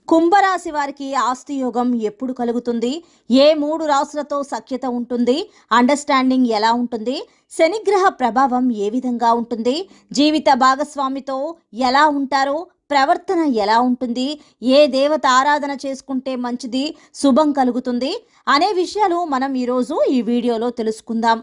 కుంభరాశి వారికి ఆస్తి యోగం ఎప్పుడు కలుగుతుంది? ఏ 3 రాశులతో సఖ్యత ఉంటుంది? అండర్‌స్టాండింగ్ ఎలా ఉంటుంది? శనిగ్రహ ప్రభావం ఏ విధంగా ఉంటుంది? జీవిత భాగస్వామితో ఎలా ఉంటారు? ప్రవర్తన ఎలా ఉంటుంది? ఏ దేవత ఆరాధన చేసుకుంటే మంచిది, శుభం కలుగుతుంది? అనే విషయాలు మనం ఈరోజు ఈ వీడియోలో తెలుసుకుందాం.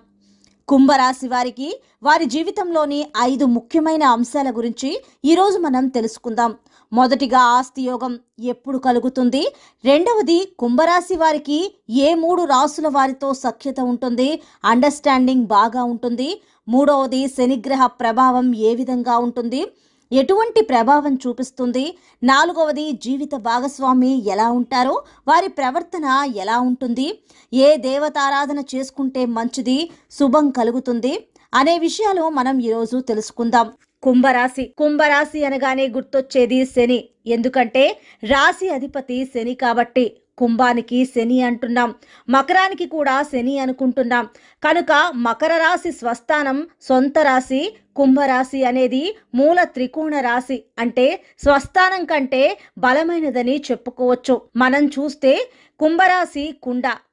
కుంభరాశి వారికి వారి జీవితంలోని 5 ముఖ్యమైన అంశాల గురించి ఈరోజు మనం తెలుసుకుందాం. మొదటిగా ఆస్తి యోగం ఎప్పుడు కలుగుతుంది? రెండవది కుంభరాశి వారికి ఏ 3 రాసుల వారితో సఖ్యత ఉంటుంది, అండర్స్టాండింగ్ బాగా ఉంటుంది? మూడవది శనిగ్రహ ప్రభావం ఏ విధంగా ఉంటుంది, ఎటువంటి ప్రభావం చూపిస్తుంది? నాలుగవది జీవిత భాగస్వామి ఎలా ఉంటారో, వారి ప్రవర్తన ఎలా ఉంటుంది? ఏ దేవతారాధన చేసుకుంటే మంచిది, శుభం కలుగుతుంది అనే విషయాలు మనం ఈరోజు తెలుసుకుందాం. కుంభరాశి అనగానే గుర్తొచ్చేది శని. ఎందుకంటే రాశి అధిపతి శని కాబట్టి కుంభానికి శని అంటున్నాం, మకరానికి కూడా శని అనుకుంటున్నాం. కనుక మకర రాశి స్వస్థానం సొంత రాశి, కుంభరాశి అనేది మూల త్రికోణ రాశి, అంటే స్వస్థానం కంటే బలమైనదని చెప్పుకోవచ్చు. మనం చూస్తే కుంభరాశి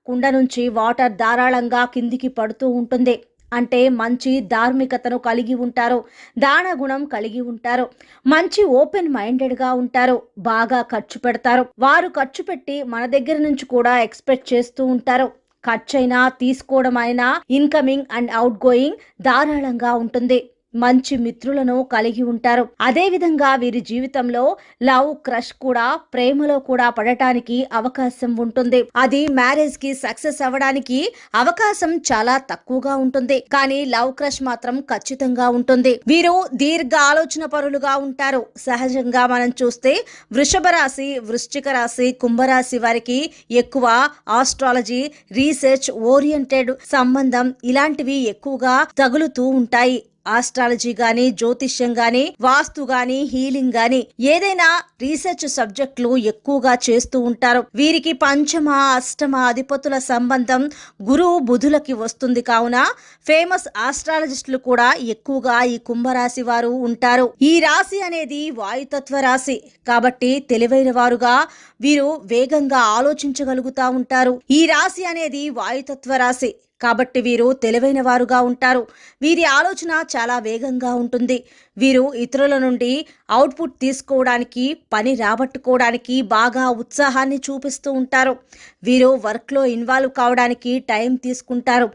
కుండ నుంచి వాటర్ ధారాళంగా కిందికి పడుతూ ఉంటుంది. అంటే మంచి ధార్మికతను కలిగి ఉంటారు, దాన గుణం కలిగి ఉంటారు, మంచి ఓపెన్ మైండెడ్గా ఉంటారు, బాగా ఖర్చు పెడతారు. వారు ఖర్చు పెట్టి మన దగ్గర నుంచి కూడా ఎక్స్పెక్ట్ చేస్తూ ఉంటారు. ఖర్చైనా తీసుకోవడం అయినా ఇన్కమింగ్ అండ్ అవుట్ గోయింగ్ ధారాళంగా ఉంటుంది. మంచి మిత్రులను కలిగి ఉంటారు. అదే విధంగా వీరి జీవితంలో లవ్, క్రష్ కూడా, ప్రేమలో కూడా పడటానికి అవకాశం ఉంటుంది. అది మ్యారేజ్ కి సక్సెస్ అవ్వడానికి అవకాశం చాలా తక్కువగా ఉంటుంది. కానీ లవ్, క్రష్ మాత్రం ఖచ్చితంగా ఉంటుంది. వీరు దీర్ఘ ఆలోచన పరులుగా ఉంటారు. సహజంగా మనం చూస్తే వృషభ రాశి, వృశ్చిక రాశి, కుంభరాశి వారికి ఎక్కువ ఆస్ట్రాలజీ, రీసెర్చ్ ఓరియంటెడ్ సంబంధం ఇలాంటివి ఎక్కువగా తగులుతూ ఉంటాయి. ఆస్ట్రాలజీ గాని, జ్యోతిష్యం గాని, వాస్తు గాని, హీలింగ్ గాని ఏదైనా రీసెర్చ్ సబ్జెక్టులు ఎక్కువగా చేస్తూ ఉంటారు. వీరికి పంచమ, అష్టమ అధిపతుల సంబంధం గురువు, బుధులకి వస్తుంది. కావున ఫేమస్ ఆస్ట్రాలజిస్టులు కూడా ఎక్కువగా ఈ కుంభరాశి వారు ఉంటారు. ఈ రాశి అనేది వాయుతత్వ రాశి కాబట్టి తెలివైన వారుగా వీరు వేగంగా ఆలోచించగలుగుతా ఉంటారు. ఈ రాశి అనేది వాయుతత్వ రాశి కాబట్టి వీరు తెలివైన వారుగా ఉంటారు. వీరి ఆలోచన చాలా వేగంగా ఉంటుంది. వీరు ఇతరుల నుండి అవుట్పుట్ తీసుకోవడానికి, పని రాబట్టుకోవడానికి బాగా ఉత్సాహాన్ని చూపిస్తూ ఉంటారు. వీరు వర్క్లో ఇన్వాల్వ్ కావడానికి టైం తీసుకుంటారు.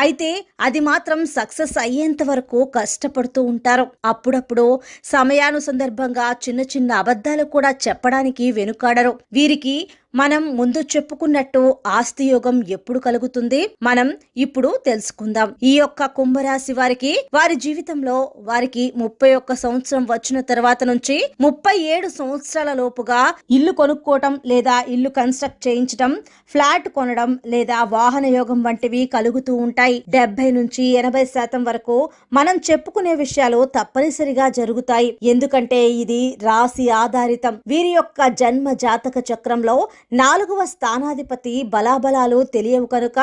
అయితే అది మాత్రం సక్సెస్ అయ్యేంత వరకు కష్టపడుతూ ఉంటారు. అప్పుడప్పుడు సమయానుసందర్భంగా చిన్న చిన్న అబద్ధాలు కూడా చెప్పడానికి వెనుకాడరు. వీరికి మనం ముందు చెప్పుకున్నట్టు ఆస్తి యోగం ఎప్పుడు కలుగుతుంది మనం ఇప్పుడు తెలుసుకుందాం. ఈ యొక్క కుంభరాశి వారికి వారి జీవితంలో వారికి 31 సంవత్సరం వచ్చిన తర్వాత నుంచి 37 సంవత్సరాల లోపుగా ఇల్లు కొనుక్కోవటం లేదా ఇల్లు కన్స్ట్రక్ట్ చేయించడం, ఫ్లాట్ కొనడం లేదా వాహన యోగం వంటివి కలుగుతూ ఉంటాయి. 70 నుంచి 80% వరకు మనం చెప్పుకునే విషయాలు తప్పనిసరిగా జరుగుతాయి. ఎందుకంటే ఇది రాశి ఆధారితం. వీరి యొక్క జన్మ జాతక చక్రంలో 4వ స్థానాధిపతి బలాబలాలు తెలియవు కనుక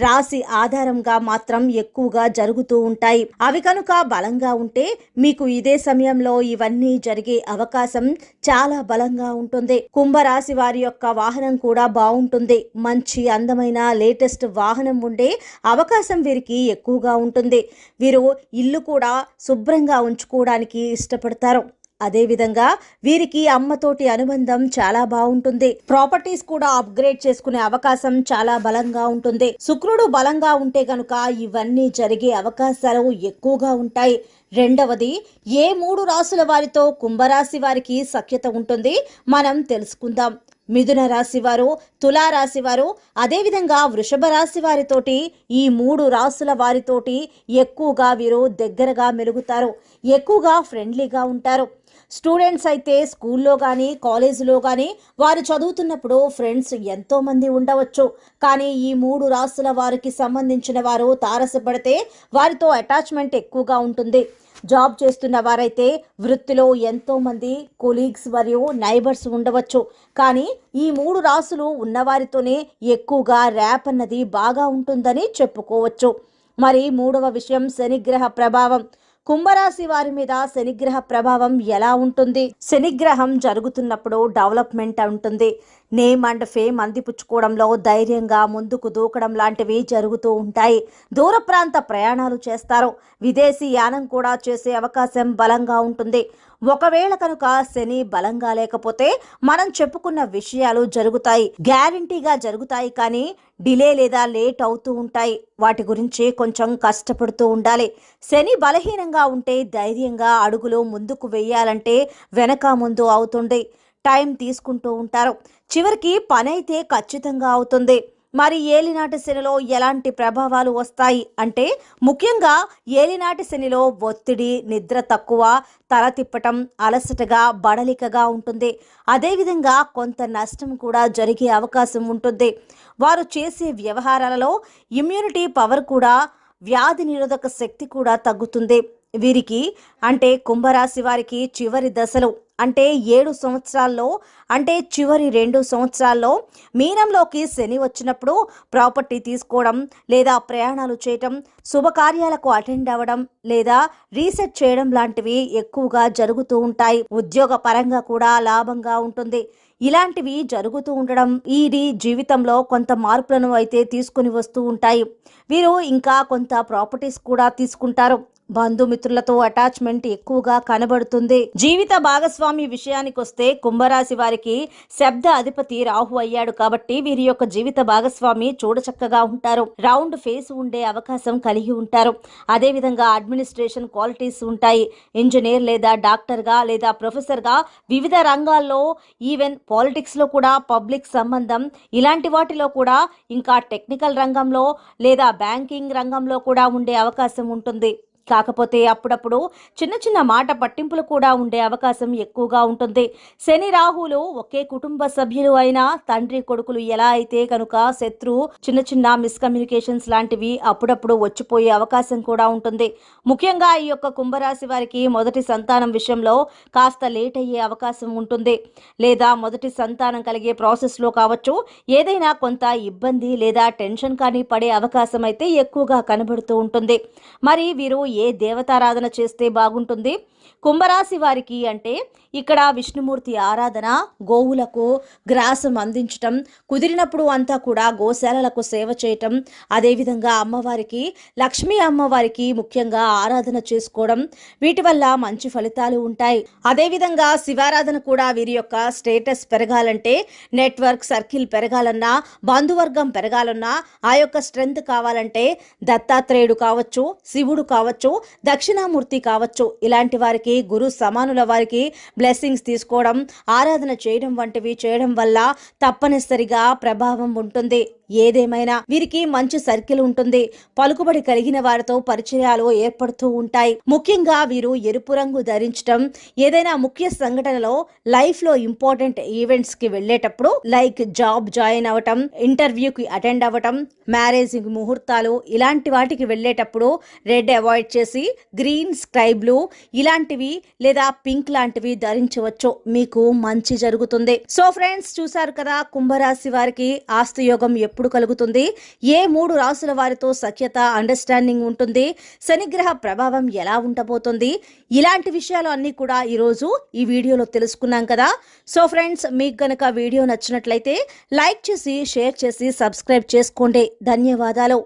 రాశి ఆధారంగా మాత్రం ఎక్కువగా జరుగుతూ ఉంటాయి. అవి కనుక బలంగా ఉంటే మీకు ఇదే సమయంలో ఇవన్నీ జరిగే అవకాశం చాలా బలంగా ఉంటుంది. కుంభరాశి వారి యొక్క వాహనం కూడా బాగుంటుంది. మంచి అందమైన లేటెస్ట్ వాహనం ఉండే అవకాశం వీరికి ఎక్కువగా ఉంటుంది. వీరు ఇల్లు కూడా శుభ్రంగా ఉంచుకోవడానికి ఇష్టపడతారు. అదేవిధంగా వీరికి అమ్మతోటి అనుబంధం చాలా బాగుంటుంది. ప్రాపర్టీస్ కూడా అప్గ్రేడ్ చేసుకునే అవకాశం చాలా బలంగా ఉంటుంది. శుక్రుడు బలంగా ఉంటే కనుక ఇవన్నీ జరిగే అవకాశాలు ఎక్కువగా ఉంటాయి. రెండవది, ఏ 3 రాసుల వారితో కుంభరాశి వారికి సఖ్యత ఉంటుంది మనం తెలుసుకుందాం. మిథున రాశి వారు, తులారాశి వారు, అదేవిధంగా వృషభ రాశి వారితోటి, ఈ 3 రాసుల వారితోటి ఎక్కువగా వీరు దగ్గరగా మెలుగుతారు. ఎక్కువగా ఫ్రెండ్లీగా ఉంటారు. స్టూడెంట్స్ అయితే స్కూల్లో కానీ, కాలేజీలో కానీ వారు చదువుతున్నప్పుడు ఫ్రెండ్స్ ఎంతోమంది ఉండవచ్చు. కానీ ఈ 3 రాసుల వారికి సంబంధించిన వారు తారసపడితే వారితో అటాచ్మెంట్ ఎక్కువగా ఉంటుంది. జాబ్ చేస్తున్న వారైతే వృత్తిలో ఎంతో మంది కొలీగ్స్ మరియు నైబర్స్ ఉండవచ్చు. కానీ ఈ 3 రాసులు ఉన్నవారితోనే ఎక్కువగా ర్యాప్ అన్నది బాగా ఉంటుందని చెప్పుకోవచ్చు. మరి 3వ విషయం శనిగ్రహ ప్రభావం. కుంభరాశి వారి మీద శనిగ్రహ ప్రభావం ఎలా ఉంటుంది? శనిగ్రహం జరుగుతున్నప్పుడు డెవలప్మెంట్ ఉంటుంది. నేమ్ అండ్ ఫేమ్ అందిపుచ్చుకోవడంలో ధైర్యంగా ముందుకు దూకడం లాంటివి జరుగుతూ ఉంటాయి. దూర ప్రాంత ప్రయాణాలు చేస్తారు. విదేశీ యానం కూడా చేసే అవకాశం బలంగా ఉంటుంది. ఒకవేళ కనుక శని బలంగా లేకపోతే మనం చెప్పుకున్న విషయాలు జరుగుతాయి, గ్యారంటీగా జరుగుతాయి, కానీ డిలే లేదా లేట్ అవుతూ ఉంటాయి. వాటి గురించి కొంచెం కష్టపడుతూ ఉండాలి. శని బలహీనంగా ఉంటే ధైర్యంగా అడుగులు ముందుకు వెయ్యాలంటే వెనక ముందు అవుతుంది. టైం తీసుకుంటూ ఉంటారు. చివరికి పని అయితే ఖచ్చితంగా అవుతుంది. మరి ఏలినాటి శనిలో ఎలాంటి ప్రభావాలు వస్తాయి అంటే, ముఖ్యంగా ఏలినాటి శనిలో ఒత్తిడి, నిద్ర తక్కువ, తల తిప్పటం, అలసటగా, బడలికగా ఉంటుంది. అదేవిధంగా కొంత నష్టం కూడా జరిగే అవకాశం ఉంటుంది. వారు చేసే వ్యవహారాలలో ఇమ్యూనిటీ పవర్ కూడా, వ్యాధి నిరోధక శక్తి కూడా తగ్గుతుంది. వీరికి అంటే కుంభరాశి వారికి చివరి దశలు అంటే 7 సంవత్సరాల్లో, అంటే చివరి 2 సంవత్సరాల్లో మీనంలోకి శని వచ్చినప్పుడు ప్రాపర్టీ తీసుకోవడం లేదా ప్రయాణాలు చేయటం, శుభకార్యాలకు అటెండ్ అవ్వడం లేదా రీసెట్ చేయడం లాంటివి ఎక్కువగా జరుగుతూ ఉంటాయి. ఉద్యోగ పరంగా కూడా లాభంగా ఉంటుంది. ఇలాంటివి జరుగుతూ ఉండడం ఇది జీవితంలో కొంత మార్పులను అయితే తీసుకుని వస్తూ ఉంటాయి. వీరు ఇంకా కొంత ప్రాపర్టీస్ కూడా తీసుకుంటారు. బంధుమిత్రులతో అటాచ్మెంట్ ఎక్కువగా కనబడుతుంది. జీవిత భాగస్వామి విషయానికి వస్తే కుంభరాశి వారికి శబ్ద అధిపతి రాహు అయ్యాడు కాబట్టి వీరి యొక్క జీవిత భాగస్వామి చూడచక్కగా ఉంటారు. రౌండ్ ఫేస్ ఉండే అవకాశం కలిగి ఉంటారు. అదేవిధంగా అడ్మినిస్ట్రేషన్ క్వాలిటీస్ ఉంటాయి. ఇంజనీర్ లేదా డాక్టర్గా లేదా ప్రొఫెసర్గా, వివిధ రంగాల్లో, ఈవెన్ పాలిటిక్స్లో కూడా, పబ్లిక్ సంబంధం ఇలాంటి వాటిలో కూడా, ఇంకా టెక్నికల్ రంగంలో లేదా బ్యాంకింగ్ రంగంలో కూడా ఉండే అవకాశం ఉంటుంది. కాకపోతే అప్పుడప్పుడు చిన్న చిన్న మాట పట్టింపులు కూడా ఉండే అవకాశం ఎక్కువగా ఉంటుంది. శని రాహులు ఒకే కుటుంబ సభ్యులు అయినా తండ్రి కొడుకులు ఎలా అయితే కనుక శత్రువు, చిన్న చిన్న మిస్కమ్యూనికేషన్స్ లాంటివి అప్పుడప్పుడు వచ్చిపోయే అవకాశం కూడా ఉంటుంది. ముఖ్యంగా ఈ యొక్క కుంభరాశి వారికి మొదటి సంతానం విషయంలో కాస్త లేట్ అయ్యే అవకాశం ఉంటుంది. లేదా మొదటి సంతానం కలిగే ప్రాసెస్లో కావచ్చు, ఏదైనా కొంత ఇబ్బంది లేదా టెన్షన్ కానీ పడే అవకాశం అయితే ఎక్కువగా కనబడుతూ ఉంటుంది. మరి వీరు ఏ దేవతారాధన చేస్తే బాగుంటుంది కుంభరాశి వారికి అంటే, ఇక్కడ విష్ణుమూర్తి ఆరాధన, గోవులకు గ్రాసం అందించటం, కుదిరినప్పుడు అంతా కూడా గోశాలలకు సేవ చేయటం, అదేవిధంగా అమ్మవారికి, లక్ష్మీ అమ్మవారికి ముఖ్యంగా ఆరాధన చేసుకోవడం, వీటి వల్ల మంచి ఫలితాలు ఉంటాయి. అదేవిధంగా శివారాధన కూడా వీరి యొక్క స్టేటస్ పెరగాలంటే, నెట్వర్క్ సర్కిల్ పెరగాలన్నా, బంధువర్గం పెరగాలన్నా, ఆ యొక్క స్ట్రెంగ్త్ కావాలంటే దత్తాత్రేయుడు కావచ్చు, శివుడు కావచ్చు, దక్షిణామూర్తి కావచ్చు, ఇలాంటి వారికి, గురు సమానుల వారికి బ్లెస్సింగ్స్ తీసుకోవడం, ఆరాధన చేయడం వంటివి చేయడం వల్ల తప్పనిసరిగా ప్రభావం ఉంటుంది. ఏదేమైనా వీరికి మంచి సర్కిల్ ఉంటుంది. పలుకుబడి కలిగిన వారితో పరిచయాలు ఏర్పడుతూ ఉంటాయి. ముఖ్యంగా వీరు ఎరుపు రంగు ధరించడం, ఏదైనా ముఖ్య సంఘటనలో, లైఫ్ లో ఇంపార్టెంట్ ఈవెంట్స్ కి వెళ్ళేటప్పుడు, లైక్ జాబ్ జాయిన్ అవ్వటం, ఇంటర్వ్యూకి అటెండ్ అవ్వటం, మ్యారేజ్ ముహూర్తాలు ఇలాంటి వాటికి వెళ్ళేటప్పుడు రెడ్ అవాయిడ్ చేసి గ్రీన్, స్కై బ్లూ ఇలాంటివి లేదా పింక్ లాంటివి ధరించవచ్చు. మీకు మంచి జరుగుతుంది. సో ఫ్రెండ్స్, చూసారు కదా కుంభరాశి వారికి ఆస్తి యోగం ఎప్పుడు కలుగుతుంది, ఏ 3 రాశుల వారితో సఖ్యత, అండర్స్టాండింగ్ ఉంటుంది, శనిగ్రహ ప్రభావం ఎలా ఉండబోతుంది, ఇలాంటి విషయాలు అన్ని కూడా ఈరోజు ఈ వీడియోలో తెలుసుకున్నాం కదా. సో ఫ్రెండ్స్, మీకు గనక వీడియో నచ్చినట్లయితే లైక్ చేసి, షేర్ చేసి, సబ్స్క్రైబ్ చేసుకోండి. ధన్యవాదాలు.